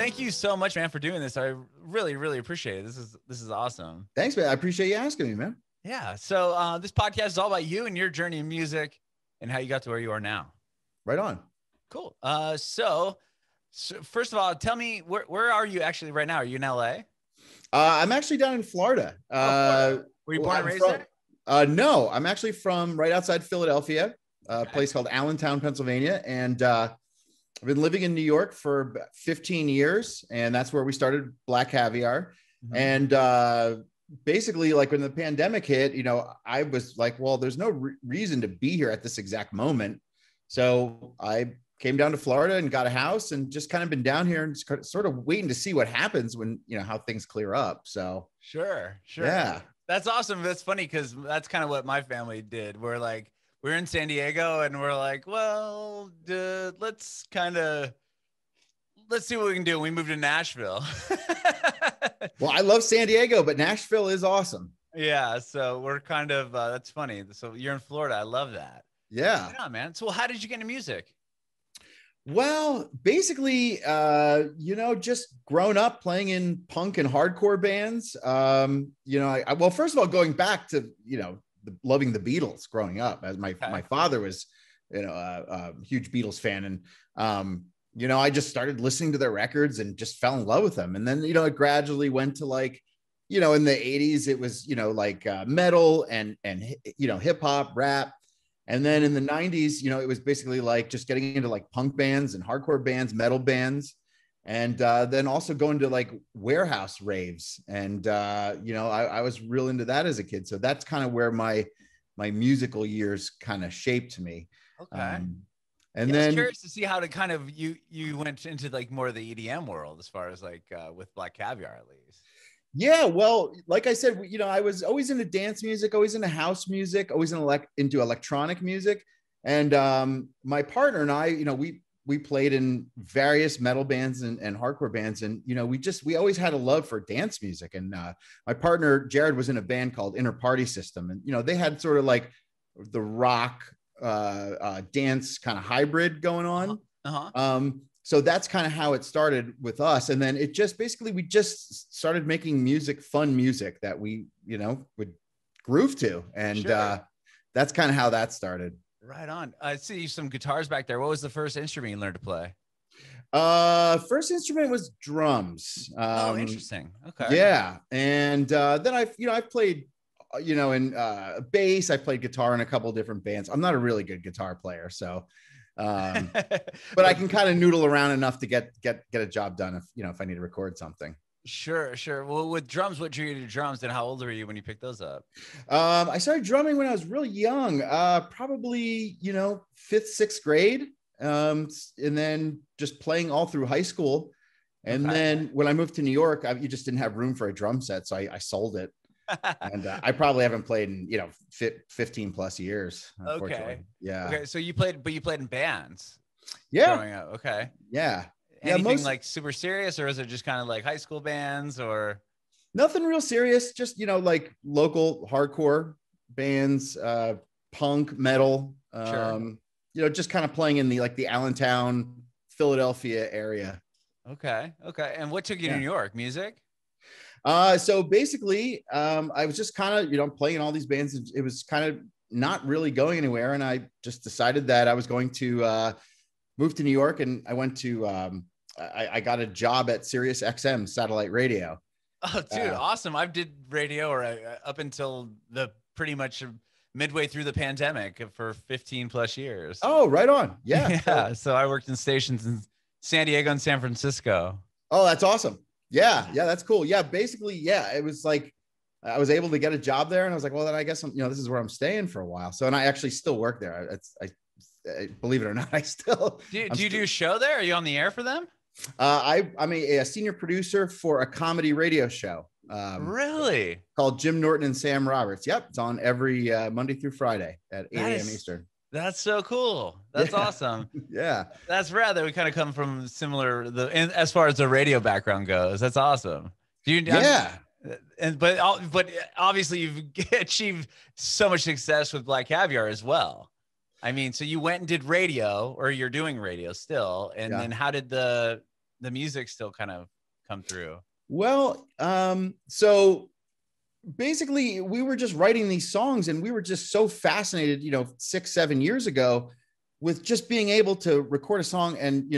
thank you so much, man, for doing this. I really, really appreciate it. This is awesome. Thanks, man. I appreciate you asking me, man. Yeah. So this podcast is all about you and your journey in music and how you got to where you are now. Right on. Cool. So first of all, tell me where are you actually right now? Are you in LA? I'm actually down in Florida. Florida. Were you born and raised there? No, I'm actually from right outside Philadelphia, a place called Allentown, Pennsylvania. And I've been living in New York for 15 years. And that's where we started Black Caviar. Mm-hmm. And basically, like when the pandemic hit, you know, I was like, well, there's no reason to be here at this exact moment. So I came down to Florida and got a house and just kind of been down here and sort of waiting to see what happens when, you know, how things clear up. So sure. Yeah. That's awesome. That's funny because that's kind of what my family did. We're in San Diego and we're like, well, let's see what we can do. We moved to Nashville. Well, I love San Diego, but Nashville is awesome. Yeah. So we're kind of, that's funny. So you're in Florida. I love that. Yeah. Yeah, man. So how did you get into music? Well, basically, you know, just grown up playing in punk and hardcore bands. You know, well, first of all, going back to, you know, loving the Beatles growing up, as my father was, you know, a huge Beatles fan. And, you know, I just started listening to their records and just fell in love with them. And then, you know, it gradually went to like, you know, in the 80s, it was, you know, like metal and, you know, hip hop, rap. And then in the 90s, you know, it was basically like just getting into like punk bands and hardcore bands, metal bands, and then also going to like warehouse raves. And, you know, I was real into that as a kid. So that's kind of where my musical years kind of shaped me. Okay. And then I was curious to see how to kind of you went into like more of the EDM world as far as like with Black Caviar at least. Yeah, well, like I said, you know, I was always into dance music, always into house music, always into electronic music. And my partner and I, you know, we played in various metal bands and hardcore bands. And, you know, we always had a love for dance music. And my partner, Jared, was in a band called Inner Party System. And, you know, they had sort of like the rock dance kind of hybrid going on. So that's kind of how it started with us. And then it just basically, we just started making music, fun music that we, you know, would groove to. And that's kind of how that started. Right on. I see some guitars back there. What was the first instrument you learned to play? First instrument was drums. Oh, interesting. Okay. Yeah. And then I've played, you know, in bass. I played guitar in a couple of different bands. I'm not a really good guitar player, so but I can kind of noodle around enough to get a job done if I need to record something. Sure. Well, with drums, what drew you to drums, and how old were you when you picked those up? I started drumming when I was really young, probably, you know, 5th, 6th grade. And then just playing all through high school. And then when I moved to New York, you just didn't have room for a drum set. So I sold it. And I probably haven't played in, you know, 15 plus years. Okay. Yeah. Okay. So you played in bands. Yeah. Growing up. Okay. Yeah. Anything like super serious, or is it just kind of like high school bands, or nothing real serious? Just, you know, like local hardcore bands, punk, metal, you know, just kind of playing in the Allentown, Philadelphia area. Okay. And what took you to New York? Music? So basically, I was just kind of, you know, playing in all these bands. It was kind of not really going anywhere. And I just decided that I was going to move to New York. And I went to, I got a job at Sirius XM satellite radio. Oh, dude, awesome. I did radio up until the pretty much midway through the pandemic for 15 plus years. Oh, right on. Yeah. Yeah. So I worked in stations in San Diego and San Francisco. Oh, that's awesome. Yeah, that's cool. Yeah, basically, yeah, it was like I was able to get a job there, and I was like, well, then I guess this is where I'm staying for a while. So, and I actually still work there. I believe it or not, I still. Do you do a show there? Are you on the air for them? I'm a senior producer for a comedy radio show. Really? Called Jim Norton and Sam Roberts. Yep, it's on every Monday through Friday at 8 a.m. Eastern. That's so cool. That's awesome. Yeah. That's rad that we kind of come from similar, as far as the radio background goes. That's awesome. But obviously you've achieved so much success with Black Caviar as well. I mean, so you went and did radio, or you're doing radio still. And then how did the the music still kind of come through? Well, so basically we were just writing these songs, and we were just so fascinated, 6-7 years ago, with just being able to record a song and,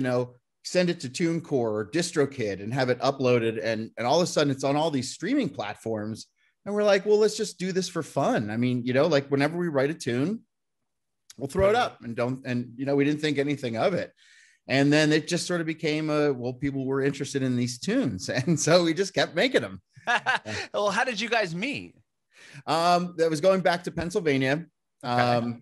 send it to TuneCore or DistroKid and have it uploaded. And all of a sudden it's on all these streaming platforms. And we're like, well, let's just do this for fun. I mean, like whenever we write a tune, we'll throw it up and we didn't think anything of it. And then it just sort of became people were interested in these tunes. And so we just kept making them. Well, how did you guys meet? That was going back to Pennsylvania. Okay.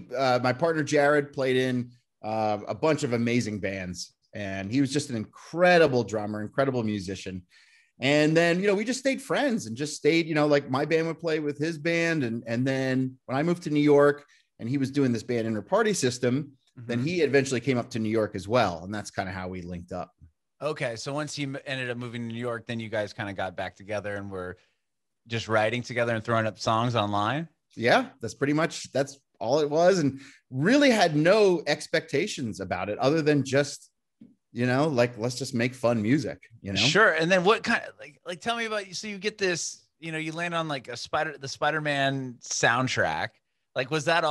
My partner, Jared, played in a bunch of amazing bands, and he was just an incredible drummer, incredible musician. And then, we just stayed friends and just stayed, like my band would play with his band. And then when I moved to New York and he was doing this band Inner Party System, then he eventually came up to New York as well. And that's kind of how we linked up. Okay. So once he ended up moving to New York, then you guys kind of got back together and were just writing together and throwing up songs online. Yeah, that's all it was. And really had no expectations about it other than just, let's just make fun music, Sure. And then what kind of like tell me about, so you get this, you land on like the Spider-Man soundtrack. Like, was that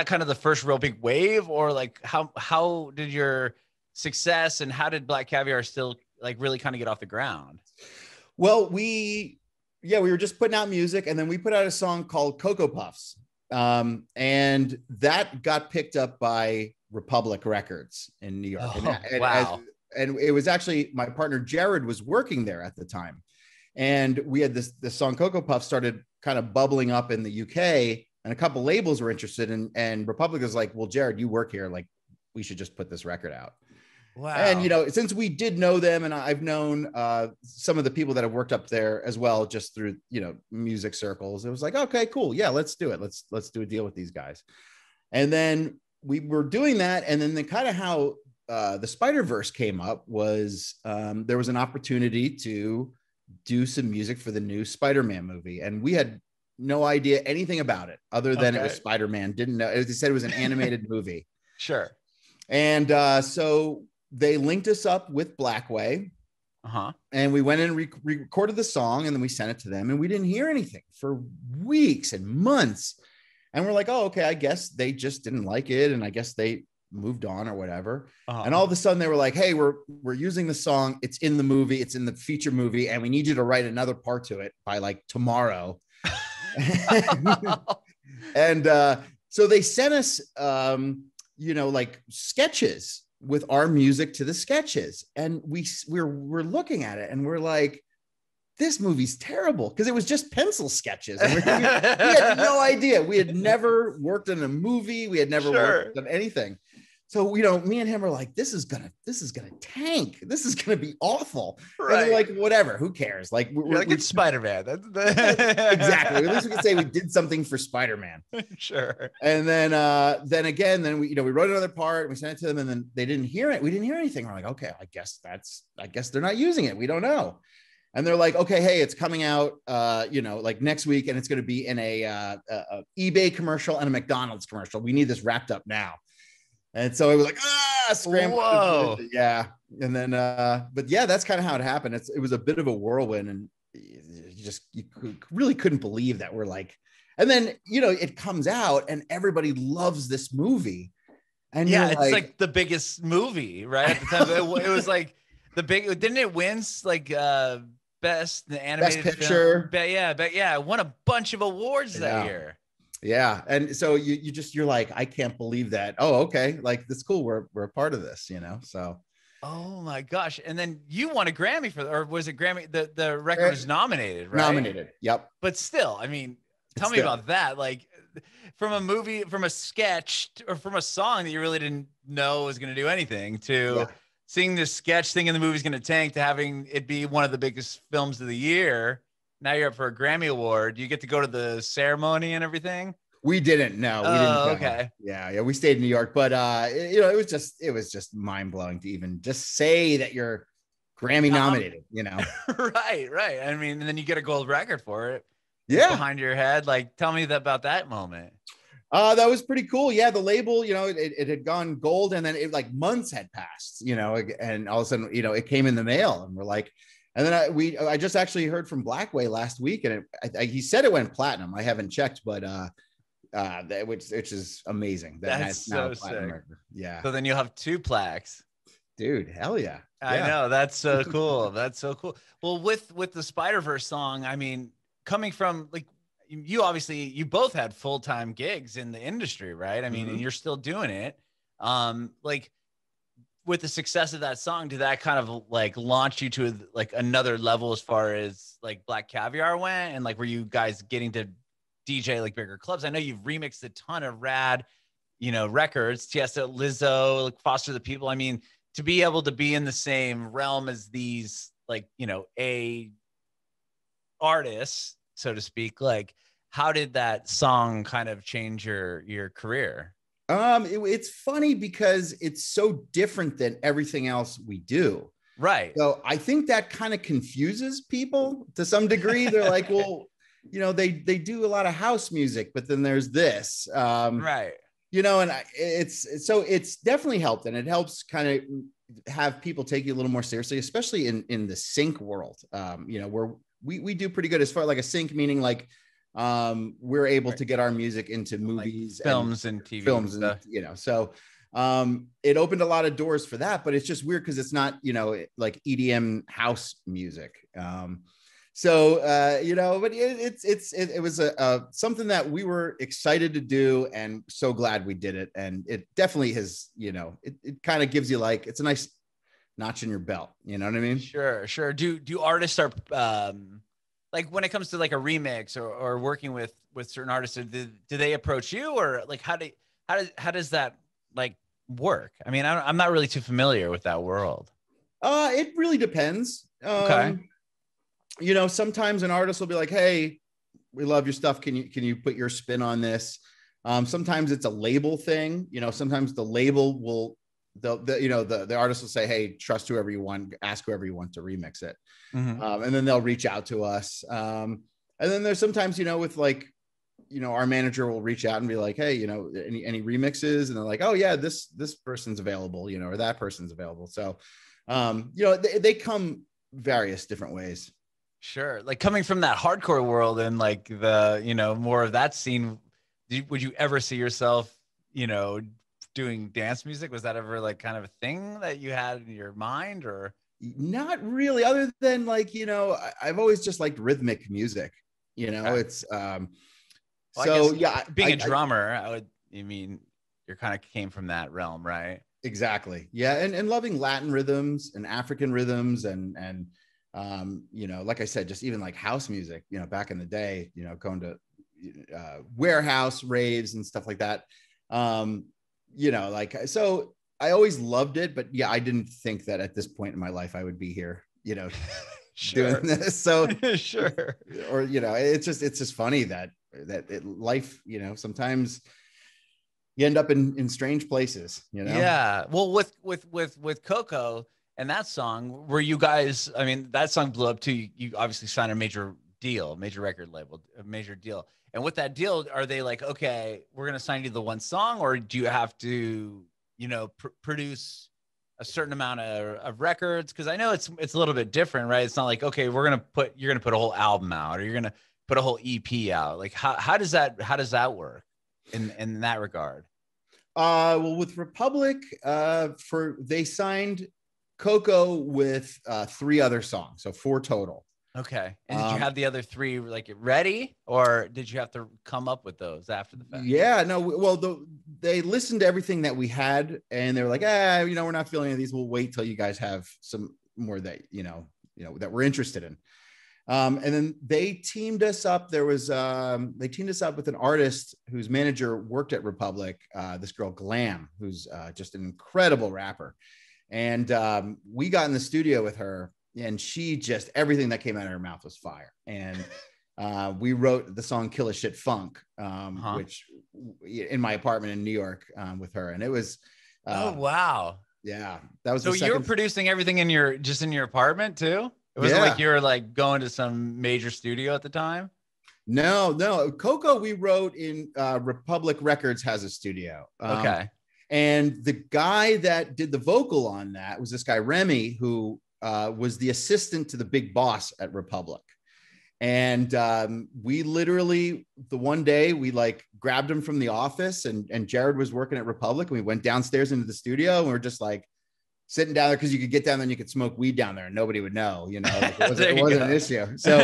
kind of the first real big wave, or like how did your success and how did Black Caviar still like really kind of get off the ground? Well, we were just putting out music, and then we put out a song called Cocoa Puffs. And that got picked up by Republic Records in New York. Wow. And it was actually my partner, Jared, was working there at the time. And we had this song Cocoa Puffs started kind of bubbling up in the UK, and a couple labels were interested in, and Republic was like, well, Jared, you work here. Like, we should just put this record out. Wow. And, since we did know them, and I've known some of the people that have worked up there as well, just through, music circles, it was like, okay, cool. Yeah, let's do it. Let's do a deal with these guys. And then we were doing that. And then kind of how the Spider-Verse came up was there was an opportunity to do some music for the new Spider-Man movie. And we had no idea anything about it other than it was Spider-Man. Didn't know. They said it was an animated movie. Sure. And so they linked us up with Blackway. And we went in and recorded the song, and then we sent it to them, and we didn't hear anything for weeks and months. And we're like, oh, okay, I guess they just didn't like it, and I guess they moved on or whatever. And all of a sudden they were like, hey, we're using the song. It's in the movie. It's in the feature movie, and we need you to write another part to it by like tomorrow. And so they sent us, like sketches with our music to the sketches. And we're looking at it, and we're like, this movie's terrible, because it was just pencil sketches. And we had no idea. We had never worked on a movie. We had never worked on anything. So, me and him are like, this is gonna tank. This is gonna be awful. Right. And they're like, whatever, who cares? Like, it's Spider-Man. Exactly. At least we could say we did something for Spider-Man. Sure. And then we wrote another part. We sent it to them, and then they didn't hear it. We didn't hear anything. We're like, okay, I guess they're not using it. We don't know. And they're like, okay, hey, it's coming out, like next week, and it's going to be in a eBay commercial and a McDonald's commercial. We need this wrapped up now. And so it was like, scramble. Whoa. Yeah. And then, but yeah, that's kind of how it happened. It was a bit of a whirlwind, and you really couldn't believe that we're like, and then, it comes out and everybody loves this movie. And yeah, it's like the biggest movie, right? At the time, it was like didn't it win like, best animated best picture film? Yeah, won a bunch of awards that year. Yeah. And so you're like, I can't believe that. Oh, okay, like that's cool, we're a part of this, so. Oh my gosh. And then you won a Grammy or was it Grammy? The record was nominated, right? Nominated, yep. But still, I mean, tell me about that. Like, from a movie, from a sketch, or from a song that you really didn't know was going to do anything, to seeing this sketch, thinking the movie's going to tank, to having it be one of the biggest films of the year. Now you're up for a Grammy Award. You get to go to the ceremony and everything. We didn't. No, we didn't. Okay. Yeah. We stayed in New York, but it was just mind blowing to even just say that you're Grammy nominated. Right. I mean, and then you get a gold record for it. Yeah. Behind your head. Like, tell me about that moment. That was pretty cool. Yeah, the label, you know, it had gone gold, and then it like months had passed, you know, and all of a sudden, you know, it came in the mail, and we're like, and then I just actually heard from Blackway last week, and he said it went platinum. I haven't checked, but which is amazing. That's so sick. Record. Yeah. So then you'll have 2 plaques. Dude, hell yeah. I know, that's so cool. That's so cool. Well, with the Spider-Verse song, I mean, coming from like, you obviously, you both had full-time gigs in the industry, right? I mean, and you're still doing it. Like with the success of that song, did that kind of like launch you to like another level as far as like Black Caviar went? And like, were you guys getting to DJ like bigger clubs? I know you've remixed a ton of rad, you know, records, Tiesto, Lizzo, like Foster the People. I mean, to be able to be in the same realm as these, like, you know, artists, so to speak, like, how did that song kind of change your career? It's funny because it's so different than everything else we do. Right. So I think that kind of confuses people to some degree. They're like, well, you know, they do a lot of house music, but then there's this. Right. You know, and it's definitely helped, and it helps kind of have people take you a little more seriously, especially in the sync world. You know, where we do pretty good as far like a sync, meaning like we're able to get our music into movies, like films and TV films, and you know, so it opened a lot of doors for that. But it's just weird because it's not, you know, like EDM house music. So, you know, but it was something that we were excited to do, and so glad we did it. And it definitely has, you know, it kind of gives you like, it's a nice notch in your belt. You know what I mean? Sure. Do artists are, like when it comes to like a remix or working with certain artists, do they approach you, or like, how does that like work? I mean, I'm not really too familiar with that world. It really depends. Okay. You know, sometimes an artist will be like, hey, we love your stuff. Can you put your spin on this? Sometimes it's a label thing. You know, sometimes the label will, the artist will say, hey, trust whoever you want, ask whoever you want to remix it. And then they'll reach out to us. And then there's sometimes, you know, with like, you know, our manager will reach out and be like, hey, you know, any remixes? And they're like, oh yeah, this person's available, you know, or that person's available. So, you know, they come various different ways. Sure. Like coming from that hardcore world and like the, you know, more of that scene, would you ever see yourself, you know, doing dance music? Was that ever like kind of a thing that you had in your mind, or? Not really, other than like, you know, I've always just liked rhythmic music, you know. Okay. It's well, so yeah, being a drummer, you mean you're kind of came from that realm, right? Exactly. Yeah. And loving Latin rhythms and African rhythms and you know, like I said, just even like house music, you know, back in the day, you know, going to warehouse raves and stuff like that. You know, like, so I always loved it, but yeah, I didn't think that at this point in my life I would be here, you know, sure. doing this. So sure. Or, you know, it's just funny that life, you know, sometimes you end up in strange places, you know? Yeah. Well, with Coco and that song, were you guys, I mean, that song blew up too. You obviously signed a major record label, a major deal. And with that deal, are they like, okay, we're going to sign you the one song, or do you have to, you know, produce a certain amount of records? Cause I know it's a little bit different, right? It's not like, okay, you're going to put a whole album out, or you're going to put a whole EP out. Like how does that work in that regard? Well, with Republic, they signed Coco with 3 other songs, so 4 total. Okay. And did you have the other 3 like ready, or did you have to come up with those after the fact? Yeah, no. Well, they listened to everything that we had, and they were like, you know, we're not feeling any of these. We'll wait till you guys have some more that you know that we're interested in. And then they teamed us up. They teamed us up with an artist whose manager worked at Republic. This girl G.L.A.M, who's just an incredible rapper. And we got in the studio with her, and she just, everything that came out of her mouth was fire. And we wrote the song Killa Shit Funk, which in my apartment in New York with her. And it was, oh, wow. Yeah. That was so you were producing everything in your apartment too? It wasn't like you were like going to some major studio at the time? No. Coco, we wrote in Republic Records has a studio. Okay. And the guy that did the vocal on that was this guy, Remy, who was the assistant to the big boss at Republic. And we literally, the one day we like grabbed him from the office and Jared was working at Republic. And we went downstairs into the studio and we're just like sitting down there because you could get down there and you could smoke weed down there and nobody would know, you know, like it wasn't an issue. So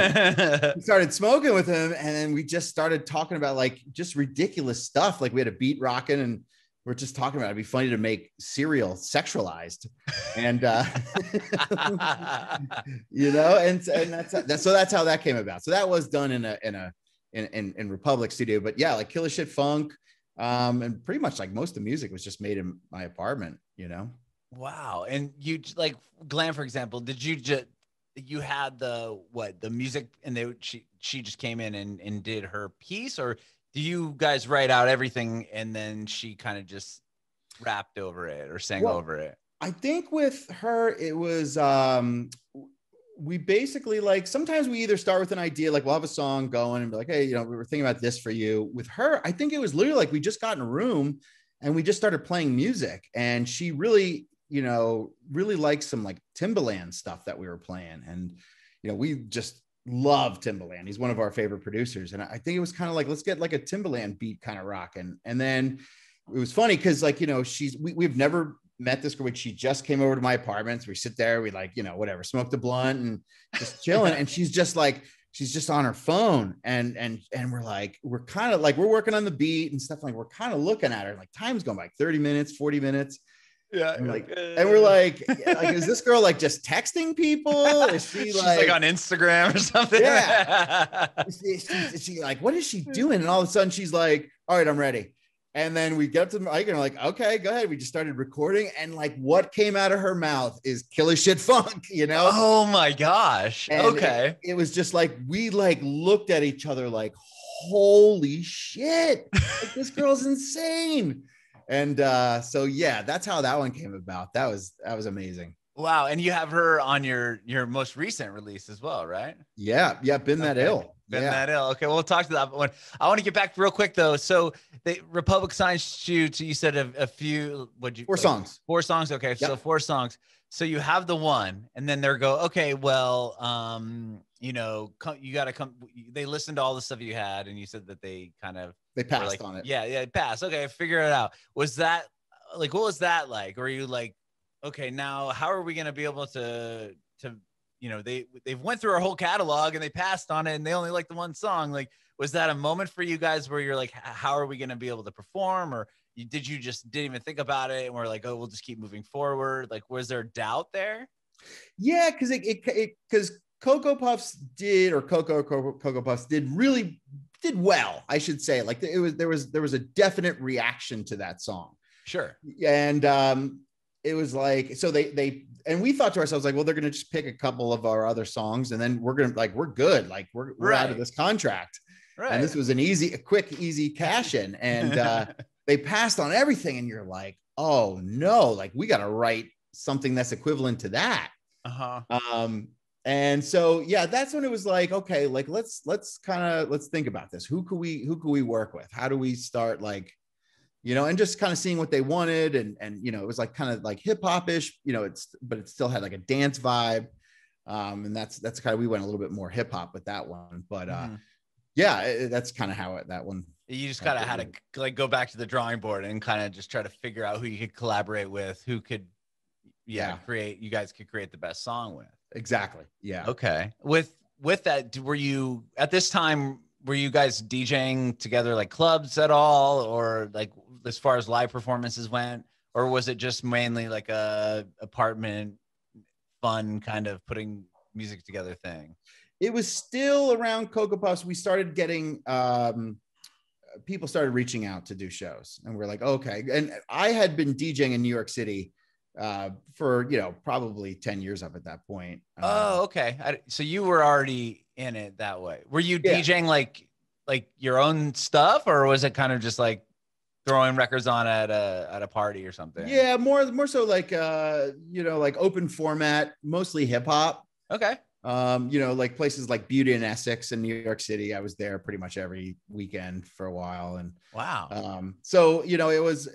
we started smoking with him and then we just started talking about like just ridiculous stuff. Like we had a beat rocking and we're just talking about it'd be funny to make cereal sexualized and you know, and that's how that came about. So that was done in Republic studio, but yeah, like Killa Shit Funk, and pretty much like most of the music was just made in my apartment, you know. Wow. And you like G.L.A.M, for example, did you just, you had the music and she just came in and did her piece, or do you guys write out everything and then she kind of just rapped over it or sang over it? I think with her, it was, we basically like, sometimes we either start with an idea, like we'll have a song going and be like, hey, you know, we were thinking about this for you. With her, I think it was literally like, we just got in a room and we just started playing music and she really, you know, really liked some like Timbaland stuff that we were playing. And, you know, we just love Timbaland. He's one of our favorite producers. And I think it was kind of like, let's get like a Timbaland beat kind of rocking. And then it was funny because like, you know, we've never met this girl, but she just came over to my apartment. So we sit there, we like, you know, whatever, smoked a blunt and just chilling. And she's just like, she's just on her phone. And we're like, we're kind of like, we're working on the beat and stuff. Like we're kind of looking at her like time's going by like 30 minutes, 40 minutes. Yeah. And we're like, is this girl like just texting people? Is she's like on Instagram or something? Yeah. She like, what is she doing? And all of a sudden she's like, all right, I'm ready. And then we get up to the mic and we're like, okay, go ahead. We just started recording. And like what came out of her mouth is Killa Shit Funk, you know? Oh my gosh. And okay. It was just like, we like looked at each other like, holy shit, like, this girl's insane. And so yeah, that's how that one came about. That was amazing. Wow. And you have her on your most recent release as well, right? Yeah. Been That Ill. Been That Ill. Okay, we'll talk to that one. I want to get back real quick though. So the Republic signs you to, you said a few, four songs. 4 songs. Okay. Yep. So 4 songs. So you have the one, and then they're go, okay, well, you know, you got to come. They listened to all the stuff you had, and you said that they passed like, on it. Yeah, passed. Okay, figure it out. Was that like, what was that like? Or were you like, okay, now how are we gonna be able to you know, they've went through our whole catalog and they passed on it, and they only like the one song. Like, was that a moment for you guys where you're like, how are we gonna be able to perform, or did you just didn't even think about it and we're like, oh, we'll just keep moving forward? Like, was there doubt there? Yeah, because Cocoa Puffs did well, I should say. Like there was a definite reaction to that song. Sure. And it was like, so they and we thought to ourselves like, well, they're gonna just pick a couple of our other songs and then we're gonna like, we're good, like we're right out of this contract. Right. And this was a quick, easy cash in. And they passed on everything, and you're like, oh no, like we got to write something that's equivalent to that. And so yeah, that's when it was like, okay, like let's think about this. Who could we work with? How do we start, like, you know, and just kind of seeing what they wanted, and you know, it was like kind of like hip hop-ish, you know, but it still had like a dance vibe. And that's kind of, we went a little bit more hip hop with that one, but yeah, that's kind of how that one. You just kind of had to like go back to the drawing board and kind of just try to figure out who you could collaborate with, who could, you guys could create the best song with. Exactly. Yeah. Okay. With that, were you at this time, were you guys DJing together like clubs at all, or like as far as live performances went, or was it just mainly like a apartment fun kind of putting music together thing? It was still around Cocoa Puffs. We started getting, people started reaching out to do shows, and we're like, okay. And I had been DJing in New York City for, you know, probably 10 years up at that point. Oh, okay. So you were already in it that way. Were you DJing like your own stuff, or was it kind of just like throwing records on at a party or something? Yeah, more so like you know, like open format, mostly hip hop. Okay. You know, like places like Beauty and Essex in New York City. I was there pretty much every weekend for a while. And Wow. so, you know, it was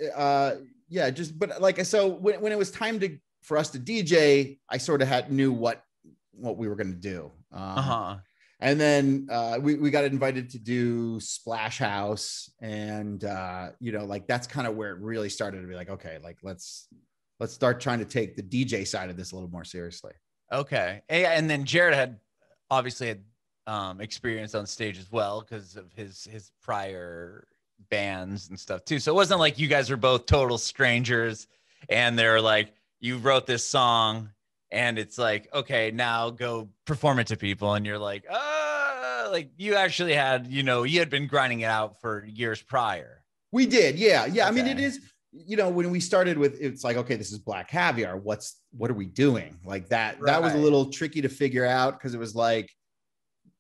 yeah, just but like so when it was time for us to DJ, I sort of knew what we were going to do. Uh-huh. And then we got invited to do Splash House, and you know, like that's kind of where it really started to be like, okay, like let's start trying to take the DJ side of this a little more seriously. Okay. And then Jared had obviously had experience on stage as well because of his prior bands and stuff too. So it wasn't like you guys were both total strangers and they're like, you wrote this song and it's like, okay, now go perform it to people. And you're like, like you actually had, you know, you had been grinding it out for years prior. We did. Yeah. Yeah. Okay. I mean, it is, you know, when we started with, it's like, okay, this is Black Caviar. What are we doing? Like that, that was a little tricky to figure out. Cause it was like,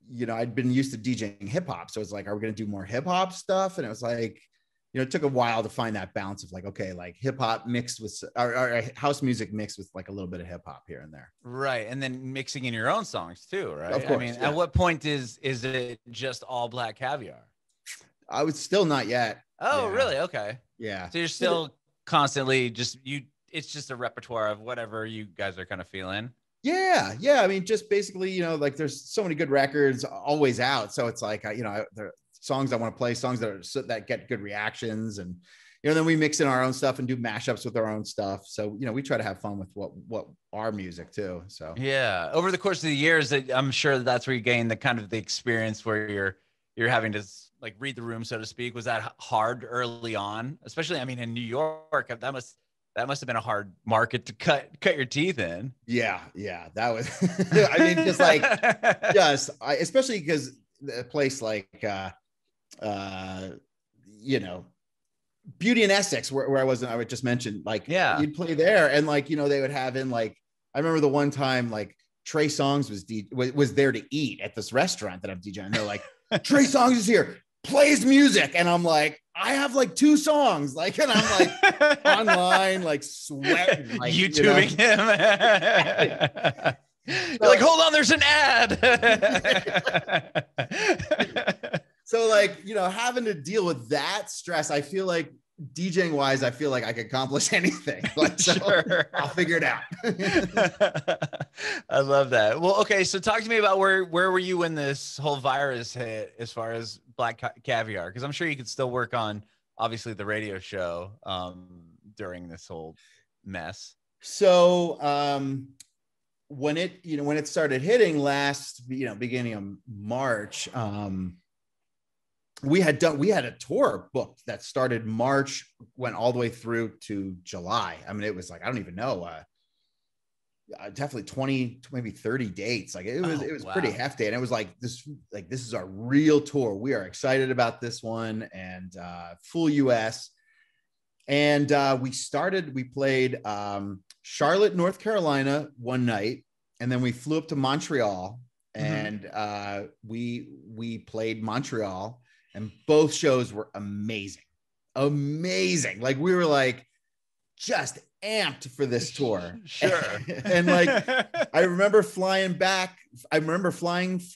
you know, I'd been used to DJing hip hop. So it's like, are we going to do more hip hop stuff? And it was like, you know, it took a while to find that balance of like, okay, like hip hop mixed with or house music mixed with like a little bit of hip hop here and there. Right. And then mixing in your own songs too, right? Of course, I mean, at what point is it just all Black Caviar? I was still not yet. Oh, really? Okay. Yeah. So you're still constantly it's just a repertoire of whatever you guys are kind of feeling. Yeah. Yeah. I mean, just basically, you know, like there's so many good records always out. So it's like, you know, there are songs I want to play, songs that get good reactions, and you know, then we mix in our own stuff and do mashups with our own stuff. So you know, we try to have fun with what our music too. So yeah, over the course of the years, I'm sure that's where you gain the kind of the experience where you're having to like read the room, so to speak. Was that hard early on, especially? I mean, in New York, that must have been a hard market to cut your teeth in. Yeah, that was. I mean, just like especially because a place like you know, Beauty and Essex, where I would just mention, like, yeah, you'd play there, and like, you know, they would have in like, I remember the one time like Trey Songz was there to eat at this restaurant that I'm DJing, and they're like, Trey Songz is here, play his music, and I'm like, I have like 2 songs, like, and I'm like online, like sweating, like, YouTubing him. You're like, hold on, there's an ad. So like, you know, having to deal with that stress, I feel like DJing wise, I feel like I could accomplish anything. Like, so sure. I'll figure it out. I love that. Well, okay. So talk to me about where were you when this whole virus hit as far as Black Caviar? Because I'm sure you could still work on obviously the radio show during this whole mess. So when it started hitting beginning of March, we had a tour booked that started March, went all the way through to July. I mean, it was like, I don't even know, definitely 20, maybe 30 dates. Like it was pretty hefty. And it was like, this is our real tour. We are excited about this one, and full US. And we played Charlotte, North Carolina one night. And then we flew up to Montreal, and we played Montreal. And both shows were amazing. Like we were like just amped for this tour. Sure. And like, I remember flying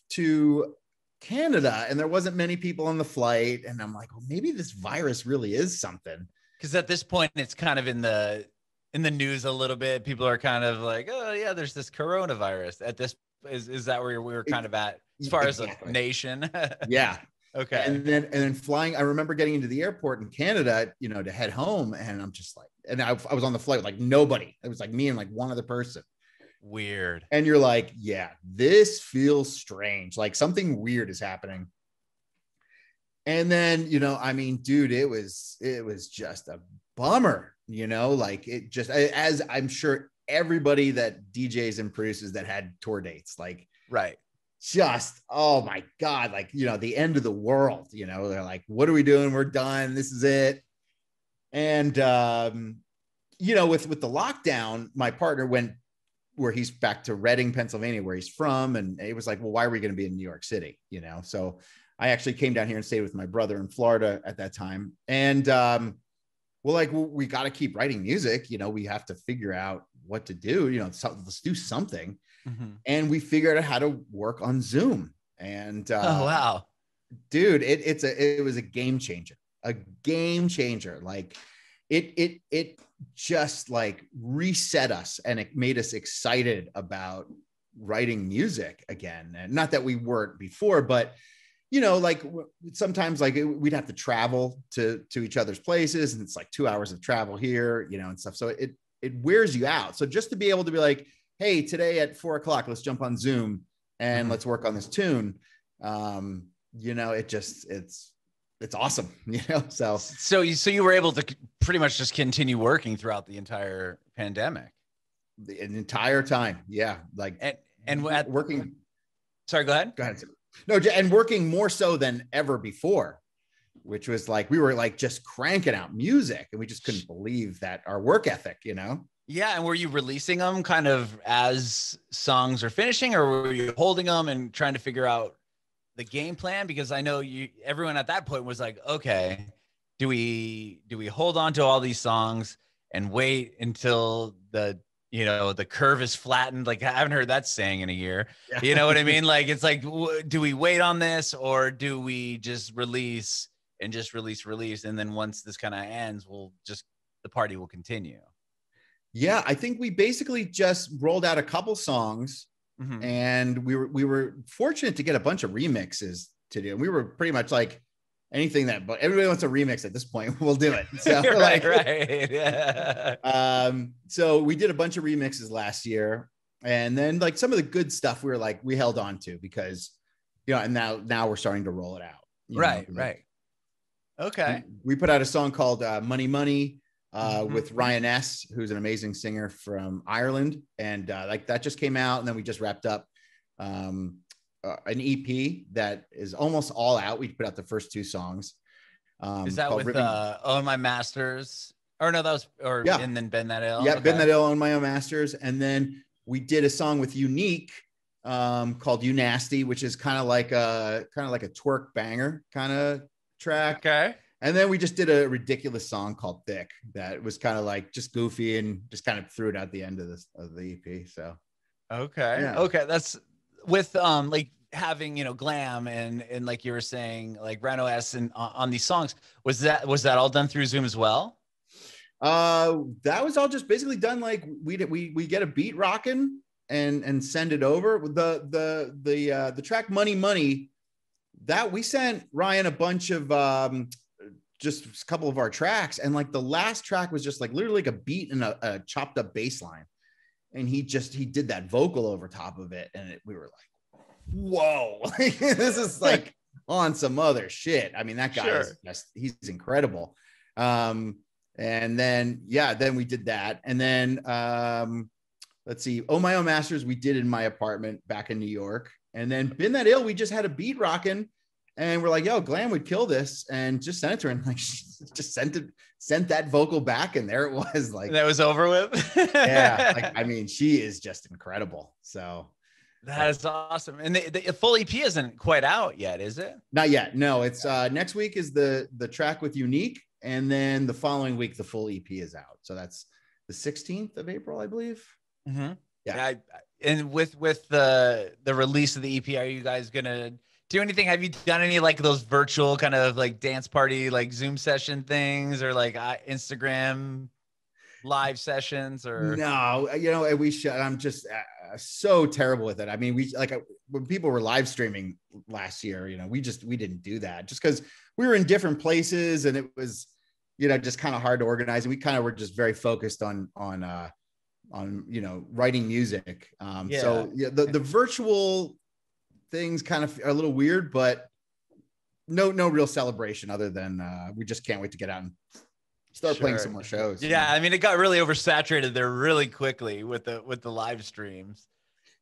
to Canada, and there wasn't many people on the flight. And I'm like, well, maybe this virus really is something. Because at this point, it's kind of in the news a little bit. People are kind of like, oh yeah, there's this coronavirus. At this, is that where we were kind of at as far as a nation? Yeah. Okay. And then flying, I remember getting into the airport in Canada, you know, to head home. And I'm just like, and I was on the flight with like nobody. It was like me and like one other person. Weird. And you're like, yeah, this feels strange. Like something weird is happening. And then, you know, I mean, dude, it was just a bummer, you know, like it just, as I'm sure everybody that DJs and produces that had tour dates, like, right. Just, oh my God, like, you know, the end of the world, you know, they're like, what are we doing? We're done. This is it. And, you know, with the lockdown, my partner went where he's back to Reading, Pennsylvania, where he's from. And it was like, well, why are we going to be in New York City? You know? So I actually came down here and stayed with my brother in Florida at that time. And, we got to keep writing music. You know, we have to figure out what to do. You know, let's do something. Mm-hmm. And we figured out how to work on Zoom. And Oh wow, dude, it was a game changer. A game changer. Like it just like reset us, and it made us excited about writing music again. And not that we weren't before, but you know, like sometimes like we'd have to travel to each other's places, and it's like 2 hours of travel here, you know, and stuff. So it wears you out. So just to be able to be like, hey, today at 4 o'clock, let's jump on Zoom and let's work on this tune. You know, it's awesome, you know? So you were able to pretty much just continue working throughout the entire pandemic. The entire time. Yeah. Like, and working. Sorry, go ahead. Go ahead. No, and working more so than ever before, which was like, we were like just cranking out music, and we just couldn't believe that our work ethic, you know? Yeah. And were you releasing them kind of as songs are finishing, or were you holding them and trying to figure out the game plan? Because I know everyone at that point was like, okay, do we hold on to all these songs and wait until the curve is flattened? Like, I haven't heard that saying in a year. Yeah. You know what I mean? Like, it's like, do we wait on this, or do we just release? And then once this kind of ends, the party will continue. Yeah. I think we basically just rolled out a couple songs, and we were fortunate to get a bunch of remixes to do. And we were pretty much like, but everybody wants a remix at this point, we'll do it. So right. Yeah. So we did a bunch of remixes last year, and then like some of the good stuff we held on to, because, you know, and now we're starting to roll it out. Right. Okay. We put out a song called Money Money with Ryan S., who's an amazing singer from Ireland. And like that just came out, and then we just wrapped up an EP that is almost all out. We put out the first 2 songs. Is that with Own My Masters? Or no, that was, and then Ben That Ill. Yeah, okay. Ben That Ill, Own My Own Masters. And then we did a song with Unique called You Nasty, which is kind of like a twerk banger kind of track. Okay. And then we just did a ridiculous song called Thick that was kind of like just goofy, and just kind of threw it at the end of the EP. So okay. Yeah. Okay. That's with like having, you know, G.L.A.M and like you were saying, like Rano S and on these songs, was that all done through Zoom as well? That was all just basically done. Like we get a beat rocking and send it over. The track Money Money, that we sent Ryan a bunch of just a couple of our tracks, and like the last track was just like literally like a beat and a chopped up bass line, and he did that vocal over top of it, and we were like, whoa, this is like on some other shit. I mean, that guy is just, he's incredible. And then we did that, and then let's see, Oh My Own Masters we did in my apartment back in New York, and then Been That Ill we just had a beat rocking, and we're like, yo, G.L.A.M would kill this, and just sent it to her, and like she just sent that vocal back, and there it was. Like, that was over with. Yeah, like, I mean, she is just incredible. So that is awesome. And the full EP isn't quite out yet, is it? Not yet. No, it's next week is the track with Unique, and then the following week the full EP is out. So that's the 16th of April, I believe. Yeah. And with the release of the EP, are you guys gonna do anything? Have you done any like those virtual kind of like dance party, like Zoom session things, or like Instagram live sessions? Or no, you know, we should. I'm just so terrible with it. I mean, when people were live streaming last year, you know, we didn't do that just because we were in different places, and it was, you know, just kind of hard to organize. And we kind of were just very focused on you know, writing music. So yeah, the virtual things kind of are a little weird, but no real celebration other than we just can't wait to get out and start playing some more shows. Yeah, I mean, it got really oversaturated there really quickly with the live streams.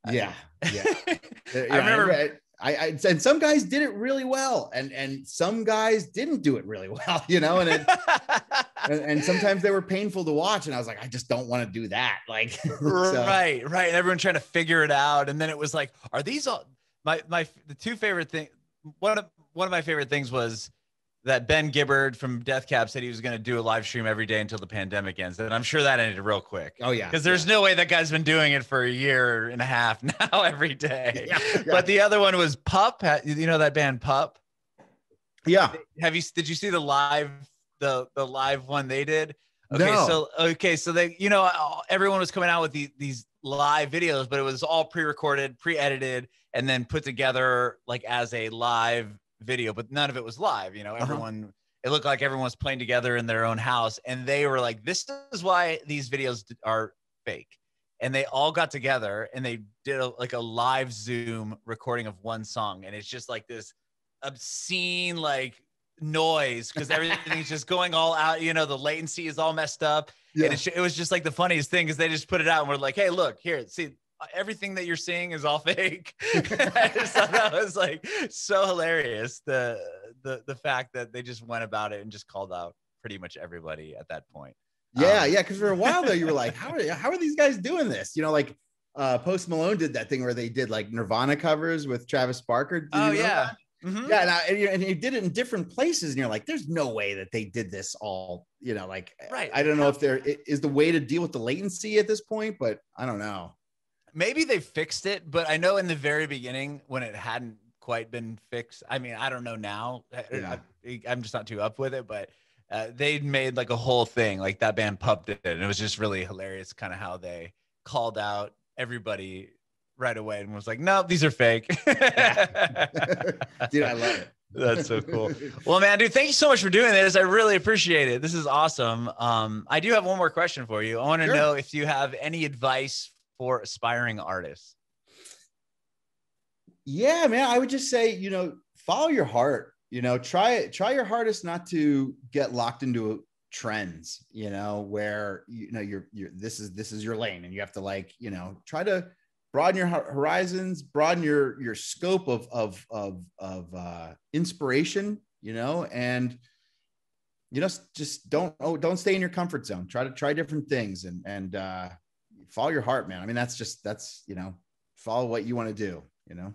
Yeah. I remember and some guys did it really well, and some guys didn't do it really well, you know, and sometimes they were painful to watch, and I was like, I just don't want to do that. Like, right. And everyone trying to figure it out. And then it was like, are these all the two favorite things? One of my favorite things was that Ben Gibbard from Death Cab said he was going to do a live stream every day until the pandemic ends. And I'm sure that ended real quick. Oh yeah. Because there's no way that guy's been doing it for a year and a half now every day. Yeah. But the other one was Pup. You know that band Pup? Yeah. Did you see the live one they did? Okay. So they, you know, everyone was coming out with these live videos, but it was all pre-recorded, pre-edited, and then put together like as a live video, but none of it was live. You know, everyone, it looked like everyone was playing together in their own house, and they were like, this is why these videos are fake. And they all got together and they did like a live Zoom recording of one song, and it's just like this obscene like noise because everything's just going all out. You know, the latency is all messed up. Yeah. And it was just like the funniest thing because they just put it out and we're like, hey, look here, see, everything that you're seeing is all fake. I just thought that was like so hilarious. The fact that they just went about it and just called out pretty much everybody at that point. Yeah. Because for a while though, you were like, how are these guys doing this? You know, like Post Malone did that thing where they did like Nirvana covers with Travis Barker. Oh yeah. Mm-hmm. Yeah, and he did it in different places, and you're like, "There's no way that they did this all." You know, like, right. I don't know if there is the way to deal with the latency at this point, but I don't know. Maybe they fixed it, but I know in the very beginning when it hadn't quite been fixed. I mean, I don't know now. Yeah. I'm just not too up with it, but they made like a whole thing, like that band Pup did, and it was just really hilarious, kind of how they called out everybody right away and was like, no, these are fake. Dude, I love it. That's so cool. Well, man, dude, thank you so much for doing this. I really appreciate it. This is awesome. I do have one more question for you. I want to know if you have any advice for aspiring artists. Yeah, man, I would just say, you know, follow your heart, you know, try your hardest not to get locked into trends, you know, where, you know, you're this is your lane and you have to like, you know, try to broaden your horizons, broaden your scope of inspiration, you know, and you know, just don't stay in your comfort zone. Try different things and follow your heart, man. I mean, that's you know, follow what you want to do, you know.